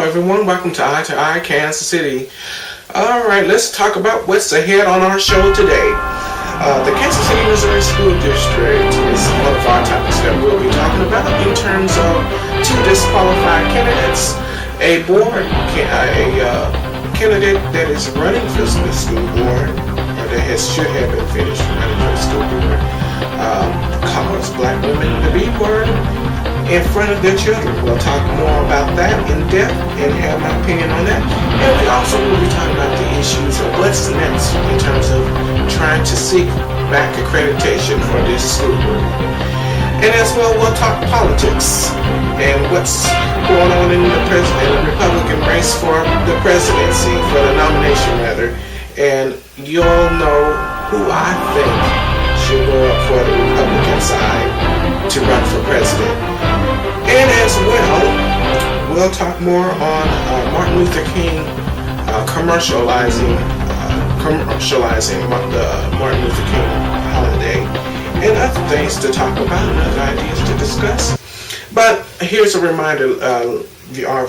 everyone, welcome to Eye Kansas City. Alright, let's talk about what's ahead on our show today. The Kansas City, Missouri School District is one of our topics that we'll be talking about in terms of two disqualified candidates, a candidate that is running for the school board, or that should have been finished running for the school board, calls black women the B word in front of their children. We'll talk more about that in depth and have my opinion on that. And we also will be talking about the issues of what's next in terms of trying to seek back accreditation for this school board. And as well, we'll talk politics and what's going on in the Republican race for the presidency, for the nomination rather. And you'll know who I think should go up for the Republican side to run for president. And as well, we'll talk more on Martin Luther King commercializing the Martin Luther King holiday, and other things to talk about and other ideas to discuss. But here's a reminder to our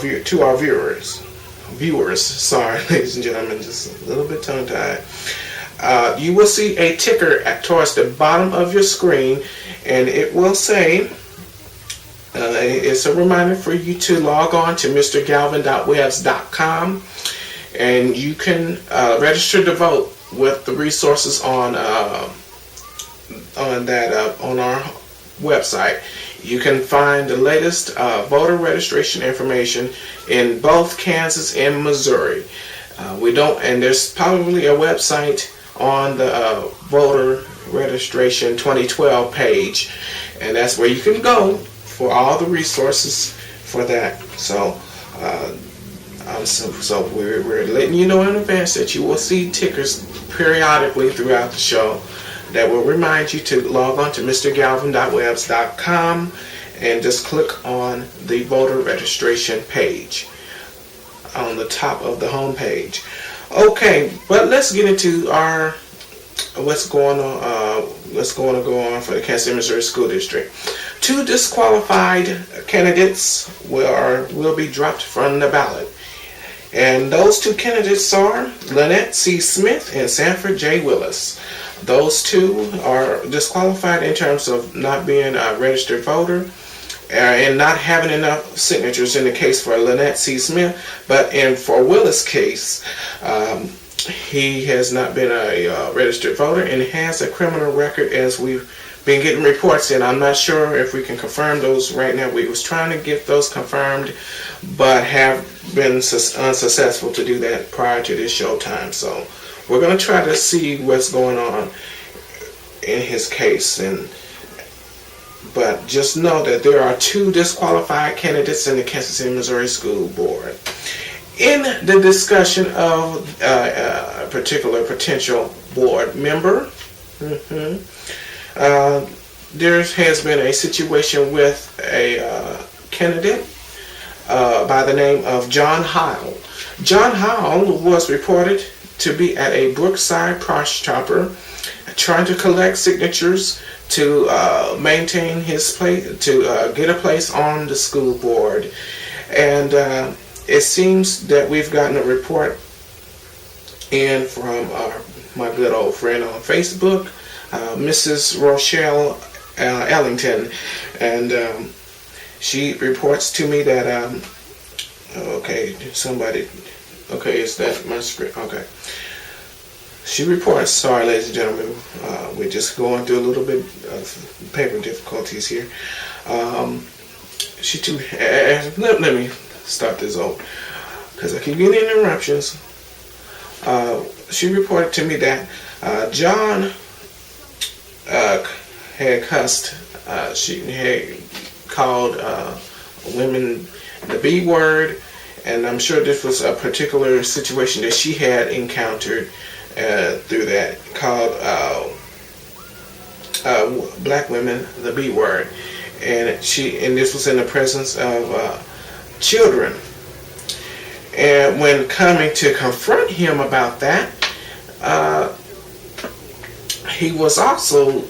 viewers, sorry, ladies and gentlemen, just a little bit tongue-tied. You will see a ticker towards the bottom of your screen, and it will say, it's a reminder for you to log on to mrgalvin.webs.com, and you can register to vote with the resources on our website. You can find the latest voter registration information in both Kansas and Missouri. And there's probably a website on the voter registration 2012 page, and that's where you can go for all the resources for that. So we're letting you know in advance that you will see tickers periodically throughout the show that will remind you to log on to mrgalvin.webs.com and just click on the voter registration page on the top of the home page. Okay, but let's get into what's going to go on for the Kansas City, Missouri School District. Two disqualified candidates will be dropped from the ballot. And those two candidates are Lynette C. Smith and Sanford J. Willis. Those two are disqualified in terms of not being a registered voter and not having enough signatures in the case for Lynette C. Smith. But for Willis' case, he has not been a registered voter and has a criminal record, as we've been getting reports in. I'm not sure if we can confirm those right now. We was trying to get those confirmed, but have been unsuccessful to do that prior to this show time. So we're going to try to see what's going on in his case. But just know that there are two disqualified candidates in the Kansas City, Missouri School Board. In the discussion of a particular potential board member, there has been a situation with a candidate by the name of John Howell. John Howell was reported to be at a Brookside Price Chopper trying to collect signatures to maintain his place, to get a place on the school board. And it seems that we've gotten a report in from my good old friend on Facebook, Mrs. Rochelle Ellington, and she reports to me that is that my screen? Okay. She reports, sorry ladies and gentlemen, we're just going through a little bit of paper difficulties here. Let me start this over because I keep getting interruptions. She reported to me that John had cussed, she had called women the B word, and I'm sure this was a particular situation that she had encountered through that, called black women the B word, and this was in the presence of children. And when coming to confront him about that, he was also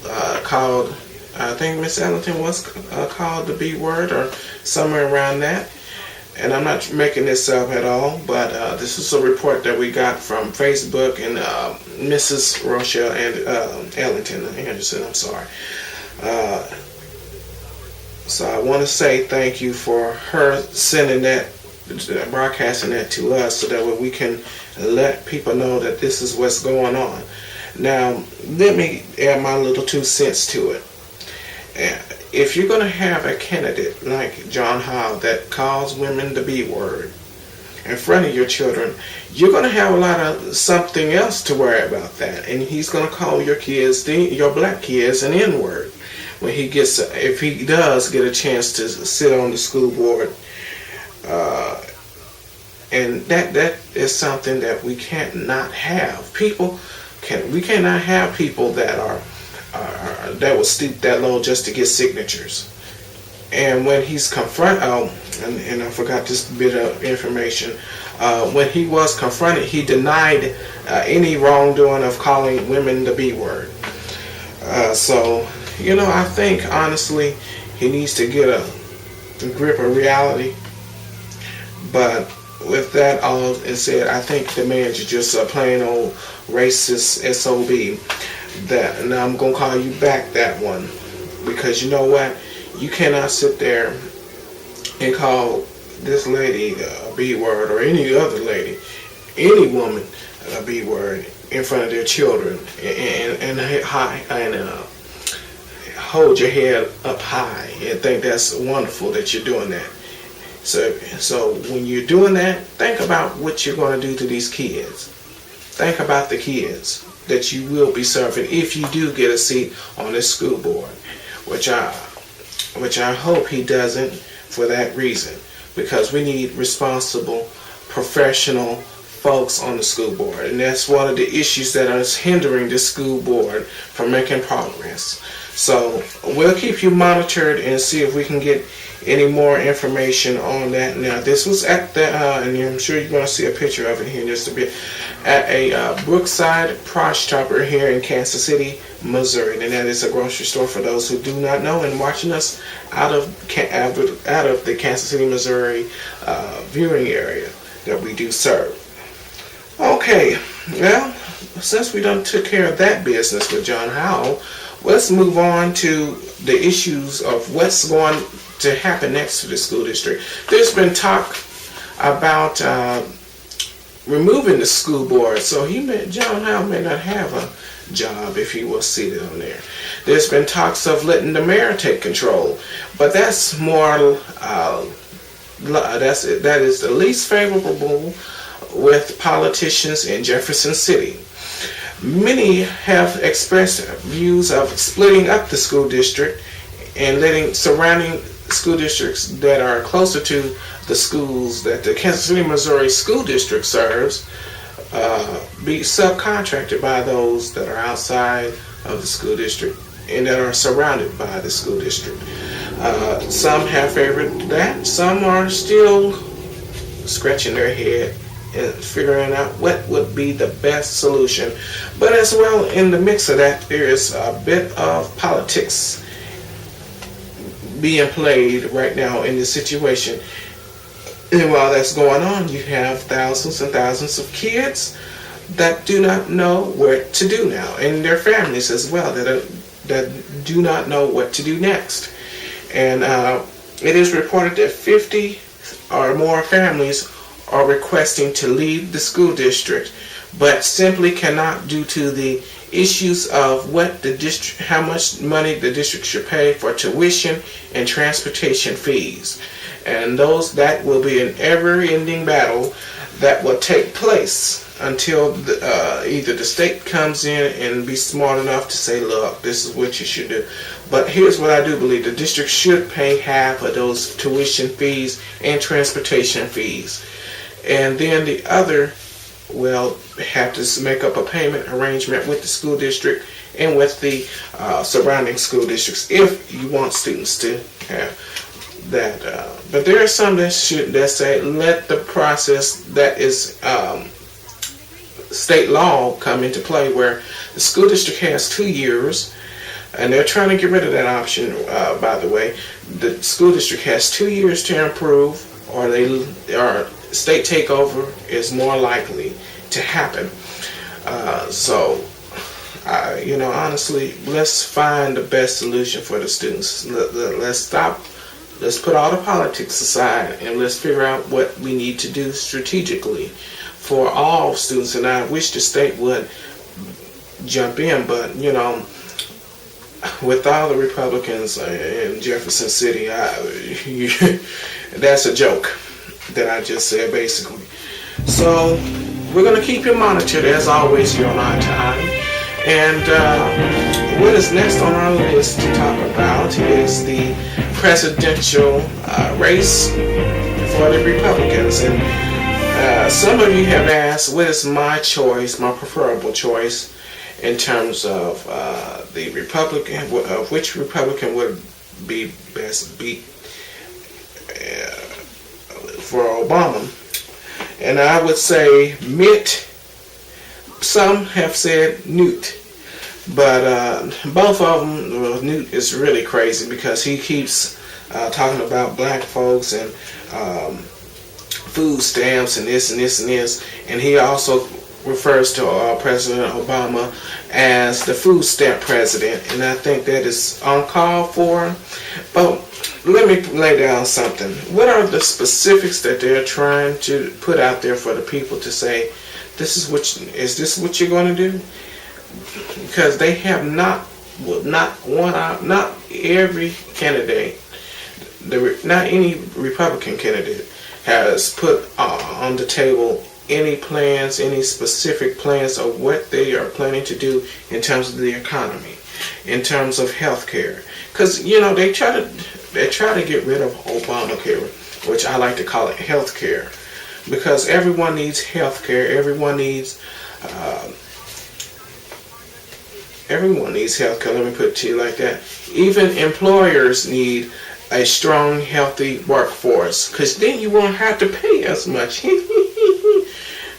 called, I think Miss Ellington was called the B word or somewhere around that. and I'm not making this up at all, but this is a report that we got from Facebook and Mrs. Rochelle and Ellington Anderson. I'm sorry. So I want to say thank you for her sending that, broadcasting that to us, so that way we can let people know that this is what's going on. Now, let me add my little 2 cents to it. If you're going to have a candidate like John Howe that calls women the B word in front of your children, you're going to have a lot of something else to worry about that. And he's going to call your kids, your black kids, an N-word when he gets, if he does get a chance to sit on the school board. And that is something that we can't not have. We cannot have people that are that will stoop that low just to get signatures. And when he's confronted, and I forgot this bit of information, when he was confronted, he denied any wrongdoing of calling women the B word. So, I think honestly he needs to get a grip of reality. But with that all said, I think the man is just a plain old racist SOB. That, and I'm gonna call you back that one, because you know what? You cannot sit there and call this lady a B word, or any other lady, any woman a B word in front of their children, and hold your head up high and think that's wonderful that you're doing that. So when you're doing that, think about what you're going to do to these kids. Think about the kids that you will be serving if you do get a seat on this school board, which I hope he doesn't, for that reason, because we need responsible, professional folks on the school board, and that's one of the issues that is hindering the school board from making progress. So we'll keep you monitored and see if we can get any more information on that. Now, this was at the, and I'm sure you're going to see a picture of it here in just a bit, at a Brookside Price Chopper here in Kansas City, Missouri. And that is a grocery store for those who do not know and watching us out of the Kansas City, Missouri viewing area that we do serve. Okay, well, since we done took care of that business with John Howell, let's move on to the issues of what's going to happen next to the school district. There's been talk about removing the school board, so John Howell may not have a job if he was seated on there. There's been talks of letting the mayor take control, but that's more that is the least favorable with politicians in Jefferson City. Many have expressed views of splitting up the school district and letting surrounding school districts that are closer to the schools that the Kansas City, Missouri school district serves be subcontracted by those that are outside of the school district and that are surrounded by the school district. Some have favored that. Some are still scratching their head and figuring out what would be the best solution. But as well, in the mix of that, there is a bit of politics being played right now in this situation. And while that's going on, you have thousands and thousands of kids that do not know what to do now, and their families as well that do not know what to do next. And it is reported that 50 or more families are requesting to leave the school district, but simply cannot due to the issues of what the district, how much money the district should pay for tuition and transportation fees. And that will be an ever-ending battle that will take place until either the state comes in and be smart enough to say, look, this is what you should do. But here's what I do believe: the district should pay half of those tuition fees and transportation fees. And then the other will have to make up a payment arrangement with the school district and with the surrounding school districts if you want students to have that. But there are some that say let the process that is state law come into play, where the school district has 2 years, and they're trying to get rid of that option. By the way, the school district has 2 years to improve or state takeover is more likely to happen. Honestly, let's find the best solution for the students. Let's put all the politics aside, and let's figure out what we need to do strategically for all students. And I wish the state would jump in, but with all the Republicans in Jefferson City, that's a joke that I just said, basically. So we're going to keep you monitored, as always, here on Eye to Eye. And what is next on our list to talk about is the presidential race for the Republicans. And some of you have asked, what is my choice, my preferable choice, in terms of the Republican, which Republican would be best beat for Obama. And I would say Mitt. Some have said Newt, but both of them, well, Newt is really crazy because he keeps talking about black folks and food stamps and this and this and this, and he also refers to President Obama as the food stamp president, and I think that is uncalled for. But let me lay down something. What are the specifics that they're trying to put out there for the people to say, is this what you're going to do? Because they have not every candidate, not any Republican candidate has put on the table any plans, any specific plans of what they are planning to do in terms of the economy, in terms of health care. Because they try to get rid of Obamacare, which I like to call it health care, because everyone needs health care. Everyone needs health care. Let me put it to you like that. Even employers need a strong, healthy workforce, because then you won't have to pay as much.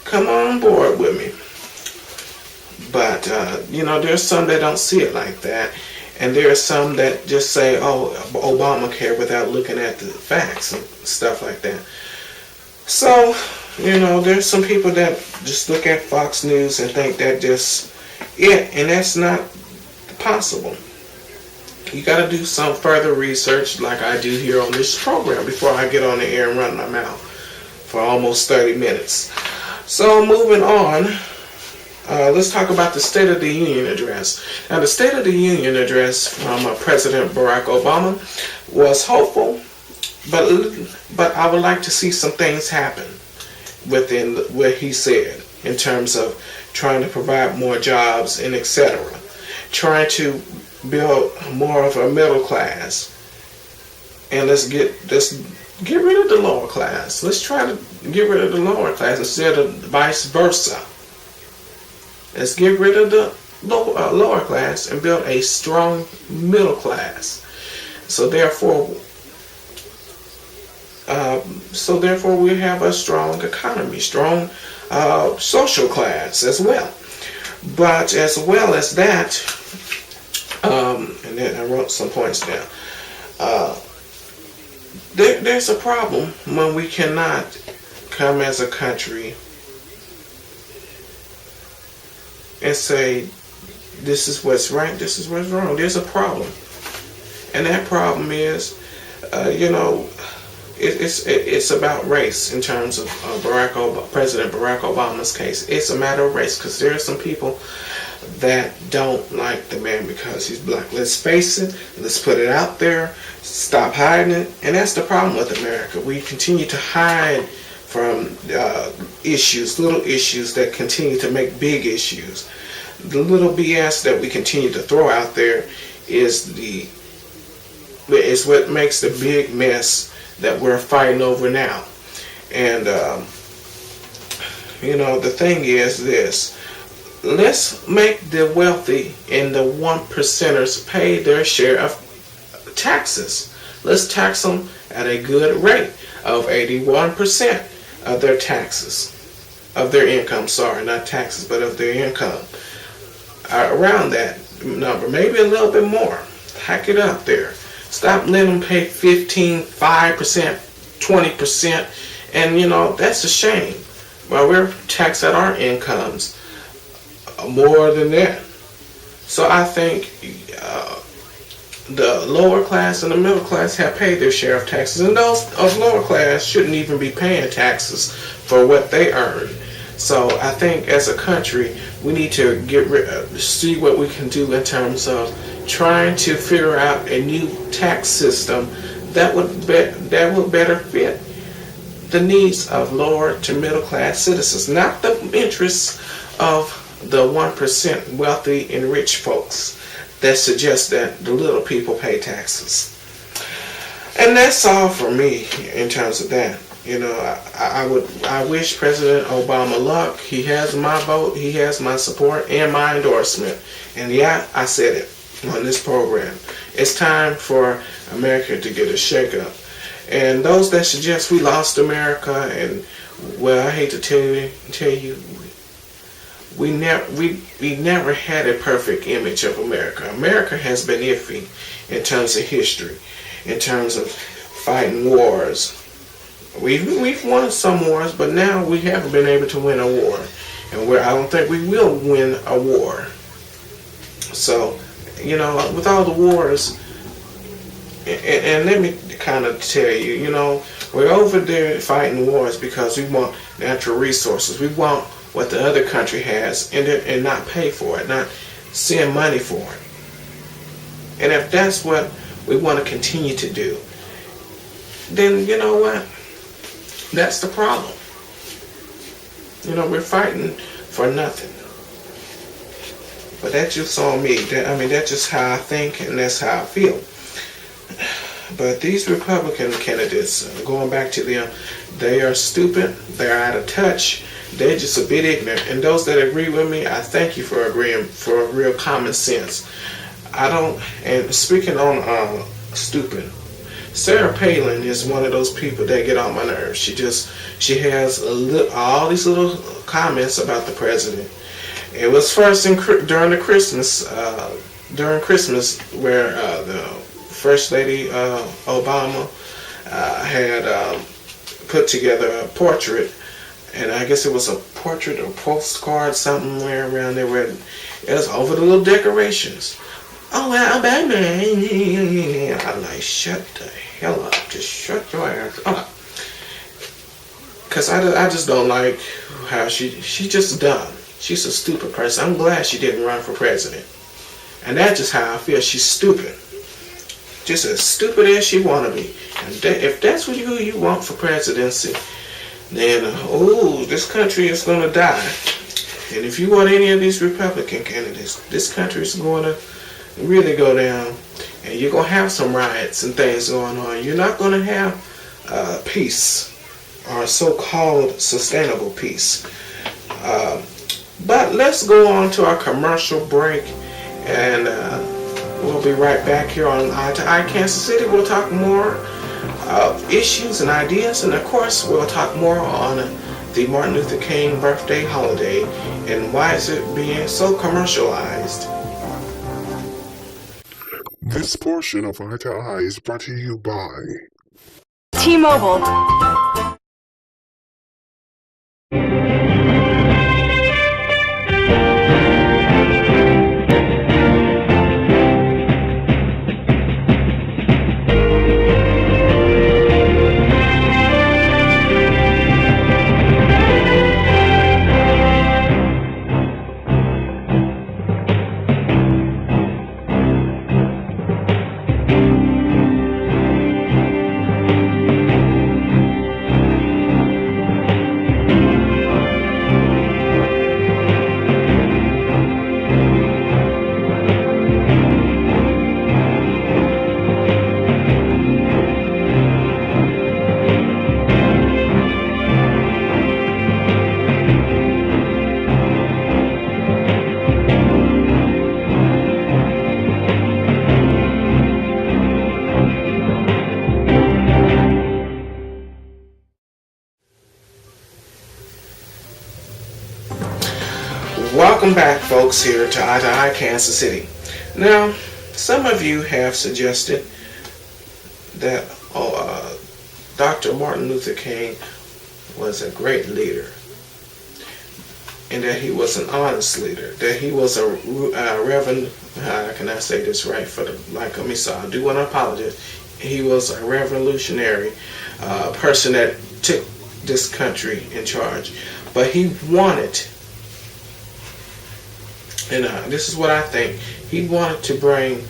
Come on board with me. But there's some that don't see it like that, and there are some that just say, "Oh, Obamacare," without looking at the facts and stuff like that. So, there's some people that just look at Fox News and think that just it, and that's not possible. You got to do some further research, like I do here on this program, before I get on the air and run my mouth for almost 30 minutes. So, moving on, let's talk about the State of the Union address. Now, the State of the Union address from President Barack Obama was hopeful, but I would like to see some things happen within what he said in terms of trying to provide more jobs and etc. Trying to build more of a middle class, and let's get rid of the lower class. Let's try to get rid of the lower class instead of vice versa. Let's get rid of the lower class and build a strong middle class. So therefore we have a strong economy, strong social class as well. But as well as that, and then I wrote some points down. There's a problem when we cannot come as a country and say, this is what's right, this is what's wrong. There's a problem. And that problem is, it's about race in terms of President Barack Obama's case. It's a matter of race, because there are some people that don't like the man because he's black. Let's face it. Let's put it out there. Stop hiding it. And that's the problem with America. We continue to hide from issues, little issues that continue to make big issues. The little BS that we continue to throw out there is what makes the big mess that we're fighting over now. And the thing is this: let's make the wealthy and the 1%ers pay their share of taxes. Let's tax them at a good rate of 81% of their taxes, of their income. Sorry, not taxes, but of their income. Around that number, maybe a little bit more. Hack it up there. Stop letting them pay 5%, 20%, and you know, that's a shame. Well, we're taxed at our incomes more than that. So I think the lower class and the middle class have paid their share of taxes, and those of lower class shouldn't even be paying taxes for what they earn. So I think as a country, we need to see what we can do in terms of trying to figure out a new tax system that would better fit the needs of lower to middle class citizens, not the interests of the 1% wealthy and rich folks that suggest that the little people pay taxes. And that's all for me in terms of that. You know, I wish President Obama luck. He has my vote, he has my support and my endorsement. And yeah, I said it on this program. It's time for America to get a shakeup. And those that suggest we lost America, and well, I hate to tell you, we never had a perfect image of America. America has been iffy in terms of history, in terms of fighting wars. We've won some wars, but now we haven't been able to win a war, and I don't think we will win a war. So, you know, with all the wars, and let me kind of tell you, you know, we're over there fighting wars because we want natural resources. We want what the other country has and not pay for it, not send money for it. And if that's what we want to continue to do, then you know what? That's the problem. You know, we're fighting for nothing. But that's just on me. That's just how I think, and that's how I feel. But these Republican candidates, going back to them, they are stupid. They're out of touch. They're just a bit ignorant. And those that agree with me, I thank you for agreeing, for real common sense. And speaking on stupid, Sarah Palin is one of those people that get on my nerves. She has all these little comments about the president. It was first during Christmas where the First Lady Obama had put together a portrait, and I guess it was a portrait or postcard somewhere around there where it was over the little decorations. Oh, well, baby. I'm like, shut the hell up. Just shut your ass up. Because I just don't like how she's just dumb. She's a stupid person. I'm glad she didn't run for president. And that's just how I feel. She's stupid. Just as stupid as she want to be. And if that's who you want for presidency, then, this country is going to die. And if you want any of these Republican candidates, this country is going to really go down. And you're going to have some riots and things going on. You're not going to have peace, or so-called sustainable peace. But let's go on to our commercial break, and we'll be right back here on Eye to Eye Kansas City. We'll talk more issues and ideas, and of course we'll talk more on the Martin Luther King birthday holiday and why is it being so commercialized. This portion of Eye to Eye is brought to you by T-Mobile. Welcome back, folks, here to Eye to Eye Kansas City. Now, some of you have suggested that Dr. Martin Luther King was a great leader, and that he was an honest leader, that he was a reverend, how can I say this right for the like of me, so I do want to apologize. He was a revolutionary person that took this country in charge, but he wanted, and this is what I think, he wanted to bring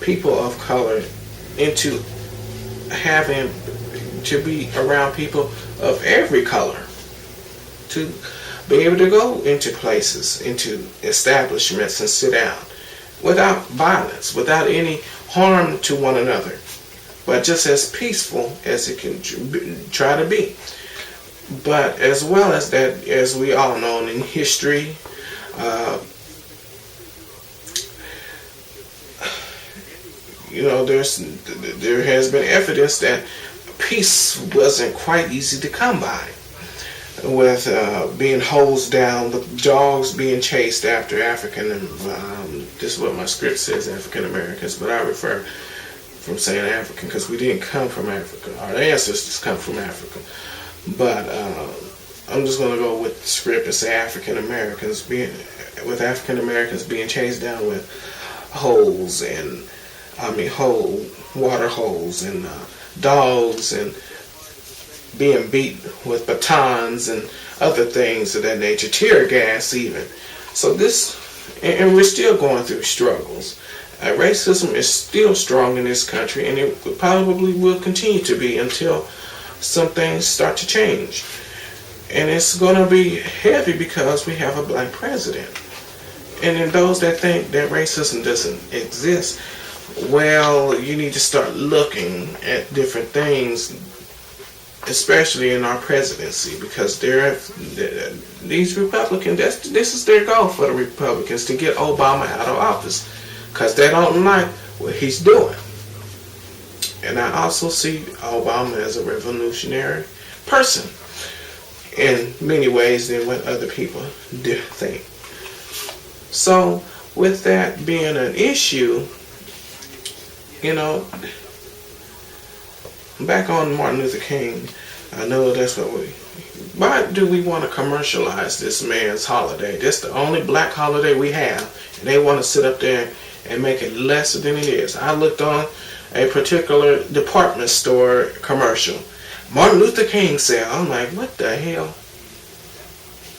people of color into having to be around people of every color, to be able to go into places, into establishments and sit down without violence, without any harm to one another, but just as peaceful as it can try to be. But as well as that, as we all know in history, there has been evidence that peace wasn't quite easy to come by, with being hosed down, the dogs being chased after African, this is what my script says, African Americans, but I refer from saying African because we didn't come from Africa. Our ancestors come from Africa. But I'm just going to go with the script and say African Americans being chased down with water holes and dogs, and being beat with batons and other things of that nature, tear gas even. So and we're still going through struggles. Racism is still strong in this country, and it probably will continue to be until some things start to change. And it's going to be heavy because we have a black president. And then those that think that racism doesn't exist, well, you need to start looking at different things, especially in our presidency, because these Republicans, this is their goal for the Republicans, to get Obama out of office, because they don't like what he's doing. And I also see Obama as a revolutionary person in many ways than what other people think. So with that being an issue, back on Martin Luther King, I know that's why do we want to commercialize this man's holiday? That's the only black holiday we have, and they want to sit up there and make it lesser than it is. I looked on a particular department store commercial, Martin Luther King sale. I'm like, what the hell?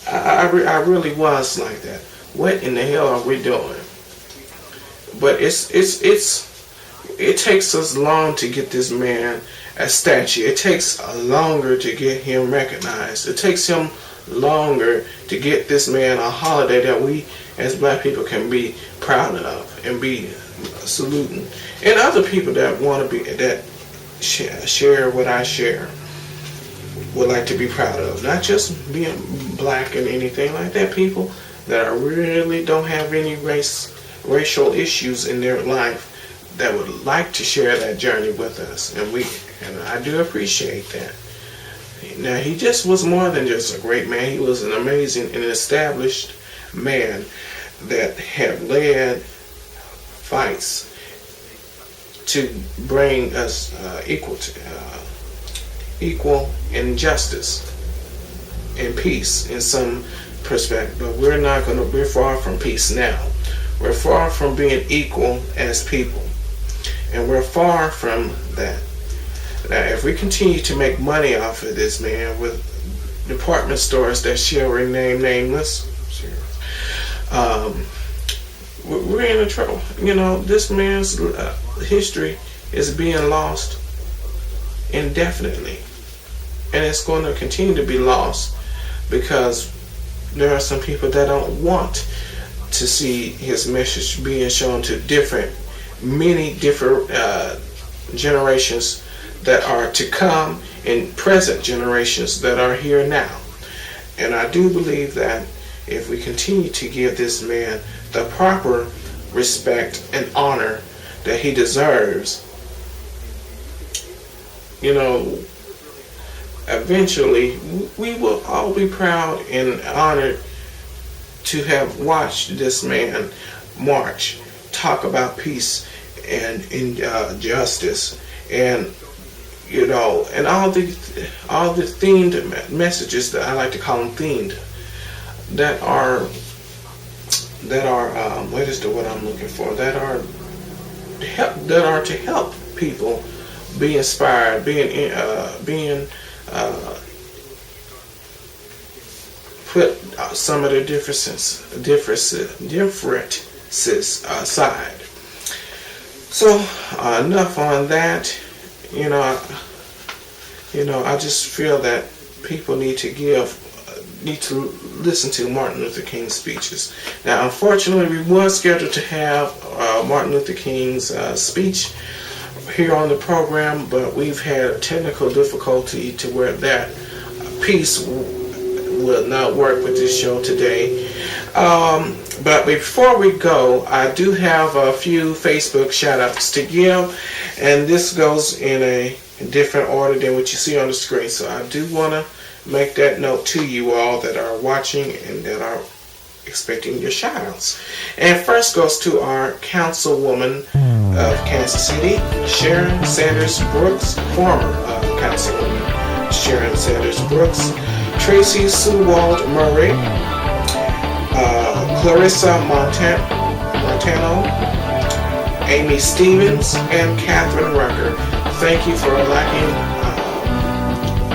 I really was like that. What in the hell are we doing? But it takes us long to get this man a statue. It takes longer to get him recognized. It takes him longer to get this man a holiday that we as black people can be proud of and be saluting. And other people that want to be, that share what I share, would like to be proud of. Not just being black and anything like that. People that really don't have any racial issues in their life that would like to share that journey with us. And I do appreciate that. Now, he just was more than just a great man. He was an amazing and established man that had led fights to bring us equal and justice and peace in some perspective. But we're far from peace now. We're far from being equal as people. And we're far from that. Now, if we continue to make money off of this man with department stores that shall remain nameless, we're in trouble. This man's history is being lost indefinitely. And it's going to continue to be lost because there are some people that don't want to see his message being shown to many different generations that are to come and present generations that are here now. And I do believe that if we continue to give this man the proper respect and honor that he deserves, eventually we will all be proud and honored to have watched this man march, talk about peace and justice, and and all the themed messages that I like to call them themed, that are what is the word I'm looking for? That are to help people be inspired, put some of their differences aside. So enough on that. I just feel that people need to listen to Martin Luther King's speeches. Now, unfortunately, we were scheduled to have Martin Luther King's speech here on the program, but we've had a technical difficulty to where that piece will not work with this show today. But before we go, I do have a few Facebook shout-outs to give, and this goes in a different order than what you see on the screen. So I do want to make that note to you all that are watching and that are expecting your shout-outs. And first goes to our councilwoman of Kansas City, Sharon Sanders Brooks, former councilwoman Sharon Sanders Brooks, Tracy Sewald Murray, Clarissa Montano, Amy Stevens, and Catherine Rucker. Thank you for liking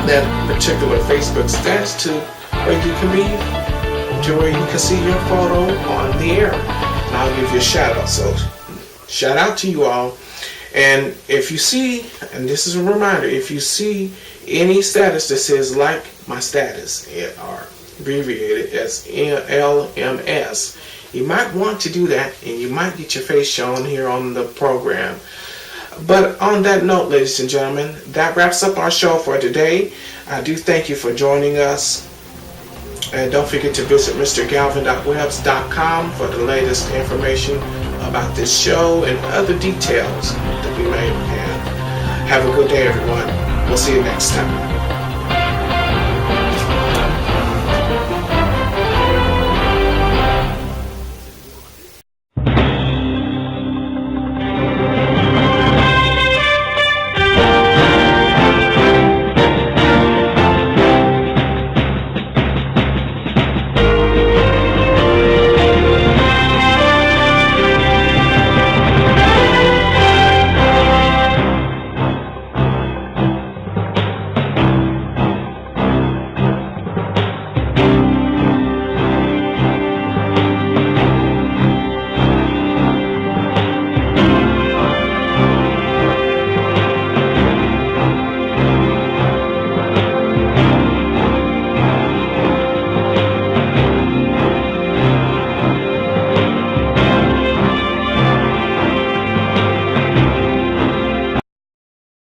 that particular Facebook status to where you can see your photo on the air. And I'll give you a shout out. So shout out to you all. And if you see, and this is a reminder, if you see any status that says like my status, or abbreviated as LMS, you might want to do that, and you might get your face shown here on the program. But on that note, ladies and gentlemen, that wraps up our show for today. I do thank you for joining us. And don't forget to visit mrgalvin.webs.com for the latest information about this show and other details that we may have. Have a good day, everyone. We'll see you next time.